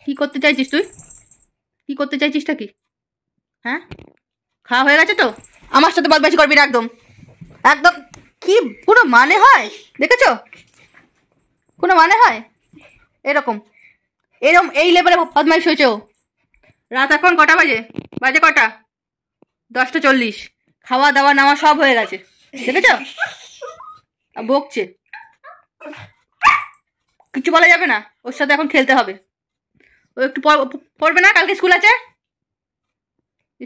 কি করতে চাইছিস তুই? কি করতে চাইছিসটা কি? হ্যাঁ, খাওয়া হয়ে গেছে তো? আমার সাথে বদমাইশি করবি না একদম। একদম কি পুরো মানে হয়? দেখেছো কোনো মানে হয়? এরকম এরকম এই লেভেলে বদমাইশ হয়েছে ও। রাত এখন কটা বাজে? বাজে কটা? 10:40। খাওয়া দাওয়া নেওয়া সব হয়ে গেছে, দেখেছো? বকছে, কিছু বলা যাবে না। ওর সাথে এখন খেলতে হবে। ও একটু পড়বে না? কালকে স্কুল আছে,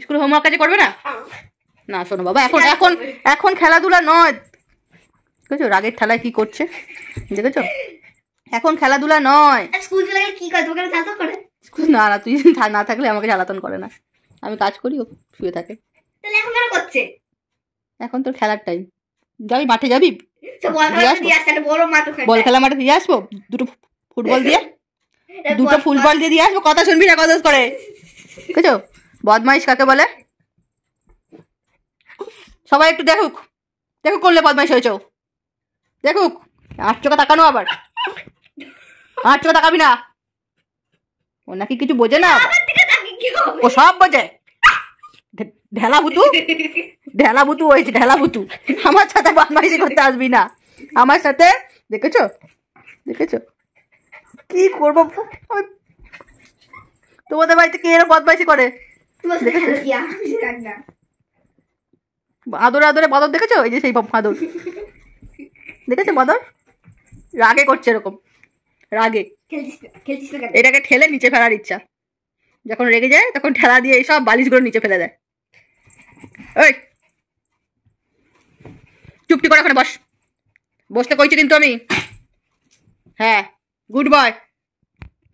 স্কুল হোমওয়ার্ক কাজে করবে না? না শোনো বাবা, এখন এখন এখন খেলাধুলা নয়। দেখেছো রাগের ঠেলায় কি করছে, দেখেছো? এখন খেলাধুলা নয়। স্কুল চলে গেলে কি করে? তোকে জ্বালাতন করে? না না, তুই না থাকলে আমাকে জ্বালাতন করে না। আমি কাজ করি, ও শুয়ে থাকে। তাহলে এখন কেন করছে? এখন তোর খেলার টাইম। যাবি মাঠে? যাবি বল খেলা মাঠে দিয়ে আসবো, দুটো ফুটবল দিয়ে দিয়ে আসবো। কথা শুনবি না কত করে, বুঝছো? বদমাইশ কাকে বলে? সবাই একটু দেখুক, দেখুক করলে বদমাইশ হয়েছ, দেখুক। 8 চোখা তাকানো আবার, 8 চোখা তাকাবি না। ও নাকি কিছু বোঝে না, ও সব বোঝে। ঢেলা ভুতু হয়েছে, ঢেলা ভুতু। আমার সাথে বদমাইশি করতে আসবি না, আমার সাথে। দেখেছো কি করবো তোমাদের বাড়িতে? কে এরকম বদমাইশি করে? আদরে আদরে বাদর দেখেছো? এই যে সেই বাদর, দেখেছো বাদর? রাগে করছে এরকম, রাগে। এটাকে ঠেলে নিচে ফেলার ইচ্ছা। যখন রেগে যায় তখন ঠেলা দিয়ে এইসব বালিশগুলো নিচে ফেলে দেয়। ওই চুপটি করে ওখানে বসতে কইছি কিন্তু আমি। হ্যাঁ, গুড বয়,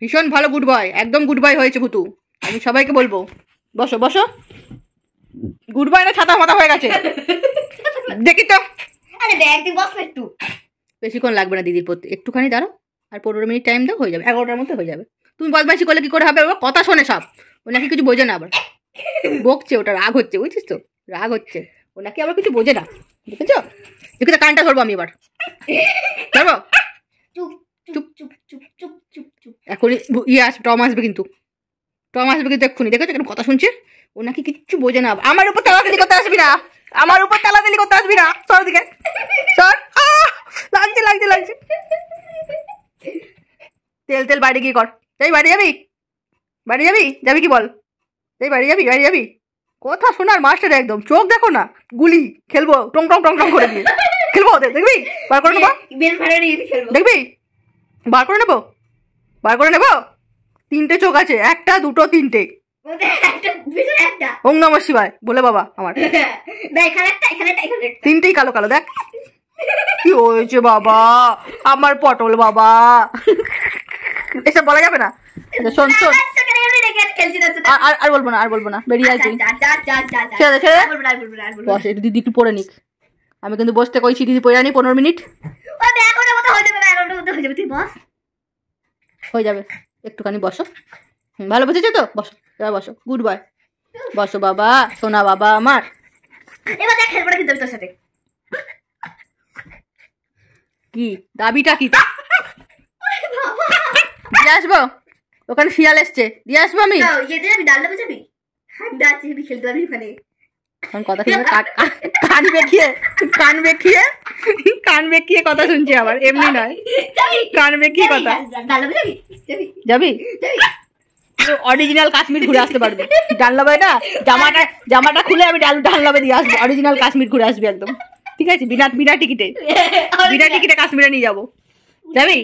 ভীষণ ভালো গুড বয়, একদম গুড বয় হয়েছে ভুতু। আমি সবাইকে বলবো বসো বসো। গুড বয় না ছাতা মাথা হয়ে গেছে, দেখি তো। একটু বেশিক্ষণ লাগবে না দিদির প্রতি, একটুখানি দাঁড়াও, আর 15 মিনিট টাইম দাও, হয়ে যাবে। 11টার মধ্যে হয়ে যাবে। তুমি বদমাইশি করলে কি করে হবে? ওর কথা শোনে সব, ও নাকি কিছু বোঝে না। আবার বকছে, ওটা রাগ হচ্ছে, বুঝছিস তো? রাগ হচ্ছে, ও নাকি আবার কিছু বোঝে না। দেখেছো? দেখি তো কানটা ধরবো আমি এবার, ধরবো। এখনই টম আসবে কিন্তু, এক্ষুনি। দেখেছো কেন কথা শুনছে? ও নাকি কিচ্ছু বোঝে না। আমার উপর তালাতালি করতে আসবি না, আমার উপর তালাতালি করতে আসবি না। সর দিকে সর। লাগছে। তেল বাড়ি গিয়ে কর। এই বাড়ি যাবি কি বল? এই বাড়ি যাবি? কথা শোনার মাস্টার একদম। চোখ দেখো না, গুলি খেলবো টং করে দিয়ে খেলবো। দেখবি বার করে নেবো, দেখবি বার করে নেবো। 3টে চোখ আছে, 1টা 2টো 3টে। ওম নমঃ শিবায় বলে বাবা আমার। 3টেই কালো কালো। দেখ কি হয়েছে বাবা, আমার পটল বাবা। এসব বলা যাবে না। শোন আর বলবো না, বেরিয়ে আসবি। দিদি একটু পড়ে নিক, আমি কিন্তু বসতে কইছি। দিদি পড়ে আনি 15 মিনিট হয়ে যাবে। একটুখানি বসো, ভালো বুঝেছো তো? বসো এবার, বসো। গুড বয়, বসো বাবা, সোনা বাবা আমার। কি দাবিটা কি? দিয়ে আসবো, ওখানে শিয়াল এসছে, দিয়ে আসবো আমি। কথা কান বেঁকিয়ে কথা শুনছি আবার, এমনি নয়, কান বেঁকিয়ে কথা। যাবি? অরিজিনাল কাশ্মীর ঘুরে আসতে পারবি। ডানলবে না, জামাটা খুলে আমি ডানলবে দিয়ে আসবো। অরিজিনাল কাশ্মীর ঘুরে আসবি একদম, ঠিক আছে? বিনা টিকিটে কাশ্মীরে নিয়ে যাবো। যাবি?